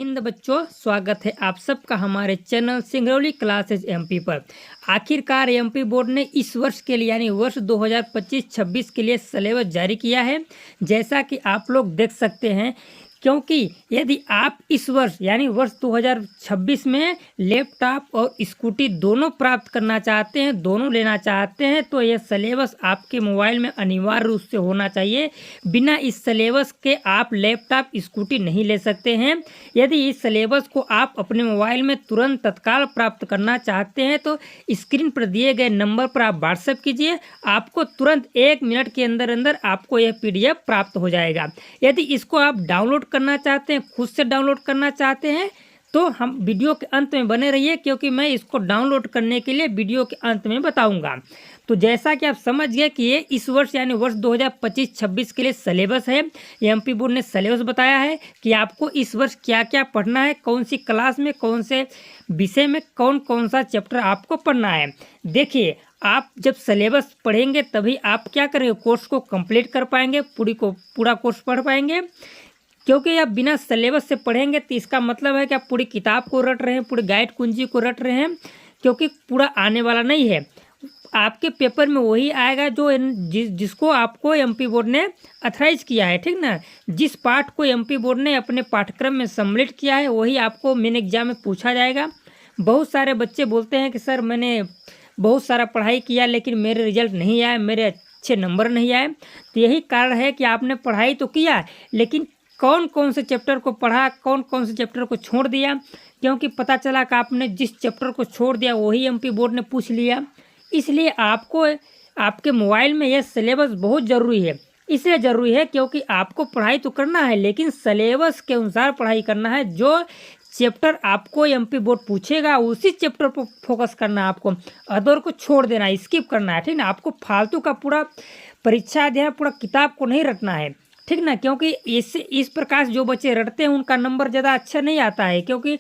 हिंद बच्चों, स्वागत है आप सबका हमारे चैनल सिंगरौली क्लासेज एमपी पर। आखिरकार एमपी बोर्ड ने इस वर्ष के लिए यानी वर्ष 2025-26 के लिए सिलेबस जारी किया है, जैसा कि आप लोग देख सकते हैं। क्योंकि यदि आप इस वर्ष यानी वर्ष 2026 में लैपटॉप और स्कूटी दोनों प्राप्त करना चाहते हैं, दोनों लेना चाहते हैं, तो यह सिलेबस आपके मोबाइल में अनिवार्य रूप से होना चाहिए। बिना इस सिलेबस के आप लैपटॉप स्कूटी नहीं ले सकते हैं। यदि इस सिलेबस को आप अपने मोबाइल में तुरंत तत्काल प्राप्त करना चाहते हैं तो स्क्रीन पर दिए गए नंबर पर आप व्हाट्सएप कीजिए। आपको तुरंत 1 मिनट के अंदर अंदर आपको यह PDF प्राप्त हो जाएगा। यदि इसको आप डाउनलोड करना चाहते हैं, खुद से डाउनलोड करना चाहते हैं, तो हम वीडियो के अंत में बने रहिए, क्योंकि मैं इसको डाउनलोड करने के लिए वीडियो के अंत में बताऊंगा। तो जैसा कि आप समझ गए कि ये इस वर्ष यानी वर्ष 2025-26 के लिए सिलेबस है। एमपी बोर्ड ने सिलेबस बताया है कि आपको इस वर्ष क्या क्या पढ़ना है, कौन सी क्लास में, कौन से विषय में, कौन कौन सा चैप्टर आपको पढ़ना है। देखिए, आप जब सिलेबस पढ़ेंगे तभी आप क्या करेंगे, कोर्स को कंप्लीट कर पाएंगे, पूरा कोर्स पढ़ पाएंगे। क्योंकि आप बिना सिलेबस से पढ़ेंगे तो इसका मतलब है कि आप पूरी किताब को रट रहे हैं, पूरी गाइड कुंजी को रट रहे हैं, क्योंकि पूरा आने वाला नहीं है। आपके पेपर में वही आएगा जो जिसको आपको एमपी बोर्ड ने अथराइज किया है, ठीक ना। जिस पाठ को एमपी बोर्ड ने अपने पाठ्यक्रम में सम्मिलित किया है वही आपको मेन एग्जाम में पूछा जाएगा। बहुत सारे बच्चे बोलते हैं कि सर मैंने बहुत सारा पढ़ाई किया लेकिन मेरे रिजल्ट नहीं आए, मेरे अच्छे नंबर नहीं आए। तो यही कारण है कि आपने पढ़ाई तो किया, लेकिन कौन कौन से चैप्टर को पढ़ा, कौन कौन से चैप्टर को छोड़ दिया। क्योंकि पता चला कि आपने जिस चैप्टर को छोड़ दिया वही एमपी बोर्ड ने पूछ लिया। इसलिए आपको आपके मोबाइल में यह सिलेबस बहुत ज़रूरी है। इसलिए ज़रूरी है क्योंकि आपको पढ़ाई तो करना है, लेकिन सिलेबस के अनुसार पढ़ाई करना है। जो चैप्टर आपको एमपी बोर्ड पूछेगा उसी चैप्टर पर फोकस करना है आपको, अदर को छोड़ देना है, स्किप करना है, ठीक ना। आपको फालतू का पूरा परीक्षा देना, पूरा किताब को नहीं रटना है, ठीक ना। क्योंकि इस प्रकार जो बच्चे रटते हैं उनका नंबर ज़्यादा अच्छा नहीं आता है, क्योंकि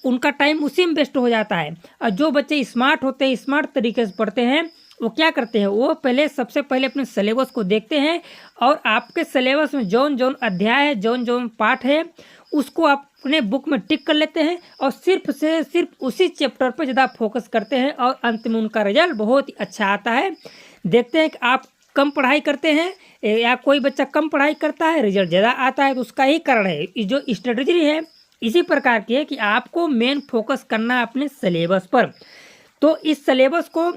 उनका टाइम उसी में वेस्ट हो जाता है। और जो बच्चे स्मार्ट होते हैं, स्मार्ट तरीके से पढ़ते हैं, वो क्या करते हैं, वो सबसे पहले अपने सिलेबस को देखते हैं और आपके सिलेबस में जौन जौन अध्याय है, जौन जौन पाठ है, उसको आप अपने बुक में टिक कर लेते हैं और सिर्फ से सिर्फ उसी चैप्टर पर ज़्यादा फोकस करते हैं और अंत में उनका रिजल्ट बहुत ही अच्छा आता है। देखते हैं कि आप कम पढ़ाई करते हैं या कोई बच्चा कम पढ़ाई करता है, रिजल्ट ज़्यादा आता है, तो उसका ही कारण है। जो स्ट्रेटजी है इसी प्रकार की है कि आपको मेन फोकस करना है अपने सिलेबस पर। तो इस सिलेबस को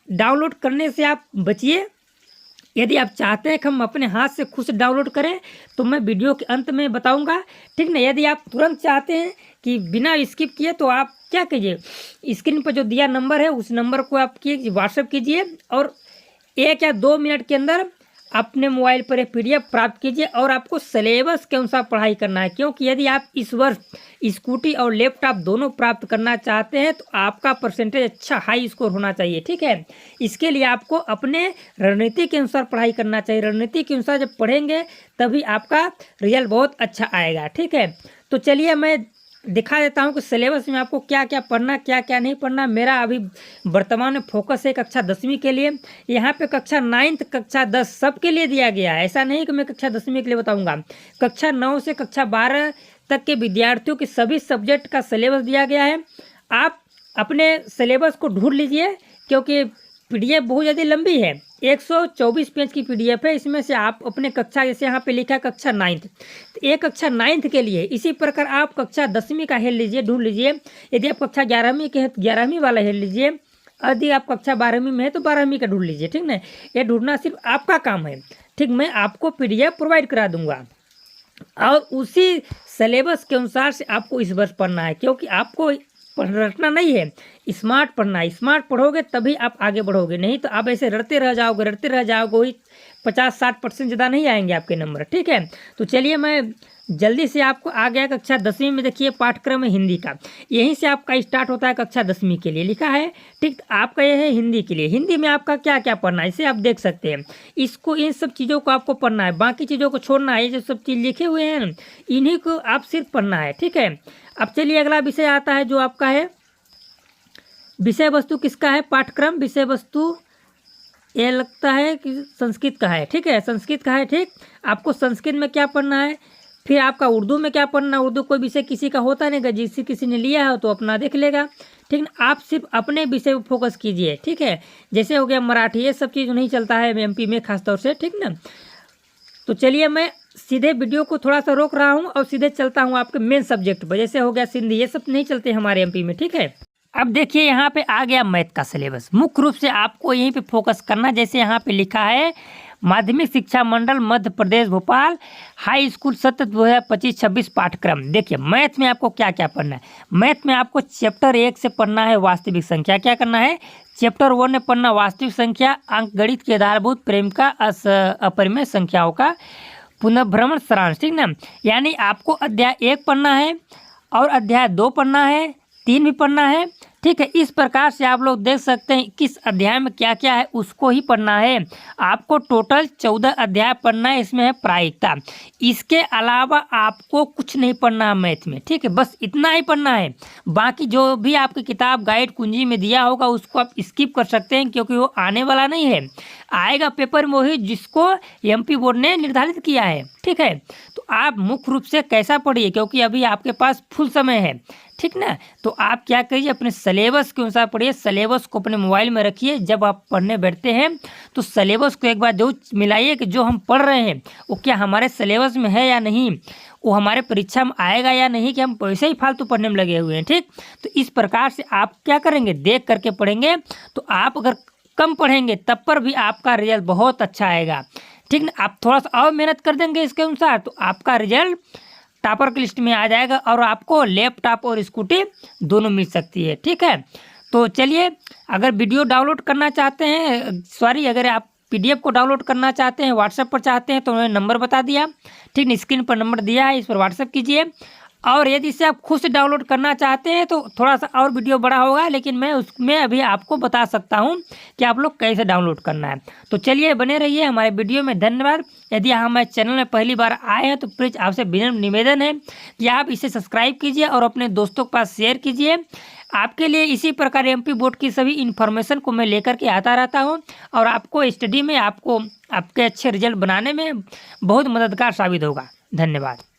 डाउनलोड करने से आप बचिए। यदि आप चाहते हैं कि हम अपने हाथ से खुद से डाउनलोड करें तो मैं वीडियो के अंत में बताऊंगा, ठीक ना। यदि आप तुरंत चाहते हैं कि बिना स्किप किए तो आप क्या कीजिए, स्क्रीन पर जो दिया नंबर है उस नंबर को आप व्हाट्सएप कीजिए और 1 या 2 मिनट के अंदर अपने मोबाइल पर एक PDF प्राप्त कीजिए। और आपको सिलेबस के अनुसार पढ़ाई करना है, क्योंकि यदि आप इस वर्ष स्कूटी और लैपटॉप दोनों प्राप्त करना चाहते हैं तो आपका परसेंटेज अच्छा हाई स्कोर होना चाहिए, ठीक है। इसके लिए आपको अपने रणनीति के अनुसार पढ़ाई करना चाहिए। रणनीति के अनुसार जब पढ़ेंगे तभी आपका रिजल्ट बहुत अच्छा आएगा, ठीक है। तो चलिए मैं दिखा देता हूँ कि सिलेबस में आपको क्या क्या पढ़ना, क्या क्या नहीं पढ़ना। मेरा अभी वर्तमान में फोकस है कक्षा 10वीं के लिए। यहाँ पे कक्षा 9th, कक्षा 10 सबके लिए दिया गया है। ऐसा नहीं कि मैं कक्षा 10वीं के लिए बताऊँगा। कक्षा 9 से कक्षा 12 तक के विद्यार्थियों के सभी सब्जेक्ट का सिलेबस दिया गया है। आप अपने सिलेबस को ढूंढ लीजिए, क्योंकि PDF बहुत ज़्यादा लंबी है, 124 पेज की PDF है। इसमें से आप अपने कक्षा, जैसे यहाँ पे लिखा है कक्षा 9th, तो एक कक्षा 9th के लिए। इसी प्रकार आप कक्षा 10वीं का हेल लीजिए, ढूंढ लीजिए। यदि आप कक्षा 11वीं के हैं तो 11वीं वाला हेल लीजिए। यदि आप कक्षा 12वीं में है तो 12वीं का ढूंढ लीजिए, ठीक ना। ये ढूंढना सिर्फ आपका काम है, ठीक। मैं आपको PDF प्रोवाइड करा दूंगा और उसी सिलेबस के अनुसार से आपको इस वर्ष पढ़ना है, क्योंकि आपको रटना नहीं है, स्मार्ट पढ़ना है। स्मार्ट पढ़ोगे तभी आप आगे बढ़ोगे, नहीं तो आप ऐसे रटते रह जाओगे, वही 50-60% ज़्यादा नहीं आएंगे आपके नंबर, ठीक है। तो चलिए मैं जल्दी से आपको आ गया कक्षा 10वीं में। देखिए पाठ्यक्रम है हिंदी का, यहीं से आपका स्टार्ट होता है कक्षा 10वीं के लिए लिखा है, ठीक। आपका यह है हिंदी के लिए। हिंदी में आपका क्या क्या पढ़ना है इसे आप देख सकते हैं। इसको, इन सब चीज़ों को आपको पढ़ना है, बाकी चीज़ों को छोड़ना है। ये जो सब चीज़ लिखे हुए हैं इन्हीं को आप सिर्फ पढ़ना है, ठीक है। अब चलिए अगला विषय आता है जो आपका है विषय वस्तु। किसका है? पाठ्यक्रम विषय वस्तु। ये लगता है कि संस्कृत का है, ठीक है, संस्कृत का है, ठीक। आपको संस्कृत में क्या पढ़ना है? फिर आपका उर्दू में क्या पढ़ना, उर्दू कोई विषय किसी का होता नहीं है, जिससे किसी ने लिया है तो अपना देख लेगा, ठीक ना। आप सिर्फ अपने विषय पर फोकस कीजिए, ठीक है। जैसे हो गया मराठी, ये सब चीज़ नहीं चलता है एमपी में खासतौर से, ठीक ना। तो चलिए मैं सीधे वीडियो को थोड़ा सा रोक रहा हूँ और सीधे चलता हूँ आपके मेन सब्जेक्ट पर। जैसे हो गया सिंधी, ये सब नहीं चलते हमारे एमपी में, ठीक है। अब देखिए यहाँ पे आ गया मैथ का सिलेबस। मुख्य रूप से आपको यहीं पे फोकस करना। जैसे यहाँ पे लिखा है माध्यमिक शिक्षा मंडल मध्य प्रदेश भोपाल हाई स्कूल सत्र 2025-26 पाठ्यक्रम। देखिए मैथ में आपको क्या क्या पढ़ना है। मैथ में आपको चैप्टर 1 से पढ़ना है वास्तविक संख्या। क्या करना है, चैप्टर 1 में पढ़ना वास्तविक संख्या, अंक गणित के आधारभूत, प्रेमिका, अपरिमेय संख्याओं का पुनर्भ्रमण सारांश, ठीक ना। यानी आपको अध्याय 1 पढ़ना है और अध्याय 2 पढ़ना है, 3 भी पढ़ना है, ठीक है। इस प्रकार से आप लोग देख सकते हैं किस अध्याय में क्या क्या है उसको ही पढ़ना है। आपको टोटल 14 अध्याय पढ़ना है, इसमें है प्रायिकता। इसके अलावा आपको कुछ नहीं पढ़ना है मैथ में, ठीक है। बस इतना ही पढ़ना है। बाकी जो भी आपकी किताब गाइड कुंजी में दिया होगा उसको आप स्किप कर सकते हैं, क्योंकि वो आने वाला नहीं है। आएगा पेपर में वही जिसको एमपी बोर्ड ने निर्धारित किया है, ठीक है। तो आप मुख्य रूप से कैसा पढ़िए, क्योंकि अभी आपके पास फुल समय है, ठीक ना। तो आप क्या करिए, अपने सिलेबस के अनुसार पढ़िए। सिलेबस को अपने मोबाइल में रखिए। जब आप पढ़ने बैठते हैं तो सिलेबस को एक बार जो मिलाइए कि जो हम पढ़ रहे हैं वो क्या हमारे सिलेबस में है या नहीं, वो हमारे परीक्षा में आएगा या नहीं, कि हम वैसे ही फालतू पढ़ने में लगे हुए हैं, ठीक। तो इस प्रकार से आप क्या करेंगे, देख करके पढ़ेंगे। तो आप अगर कम पढ़ेंगे तब पर भी आपका रिजल्ट बहुत अच्छा आएगा, ठीक ना। आप थोड़ा सा और मेहनत कर देंगे इसके अनुसार तो आपका रिजल्ट टॉपर की लिस्ट में आ जाएगा और आपको लैपटॉप और स्कूटी दोनों मिल सकती है, ठीक है। तो चलिए, अगर वीडियो डाउनलोड करना चाहते हैं, अगर आप पीडीएफ को डाउनलोड करना चाहते हैं, व्हाट्सएप पर चाहते हैं, तो मैंने नंबर बता दिया, ठीक है। स्क्रीन पर नंबर दिया है, इस पर व्हाट्सएप कीजिए। और यदि इसे आप खुद से डाउनलोड करना चाहते हैं तो थोड़ा सा और वीडियो बड़ा होगा, लेकिन मैं उसमें अभी आपको बता सकता हूं कि आप लोग कैसे डाउनलोड करना है। तो चलिए बने रहिए हमारे वीडियो में। धन्यवाद। यदि आप हमारे चैनल में पहली बार आए हैं तो प्लीज़ आपसे विनम्र निवेदन है कि आप इसे सब्सक्राइब कीजिए और अपने दोस्तों के पास शेयर कीजिए। आपके लिए इसी प्रकार एमपी बोर्ड की सभी इन्फॉर्मेशन को मैं लेकर के आता रहता हूं और आपको स्टडी में आपके अच्छे रिजल्ट बनाने में बहुत मददगार साबित होगा। धन्यवाद।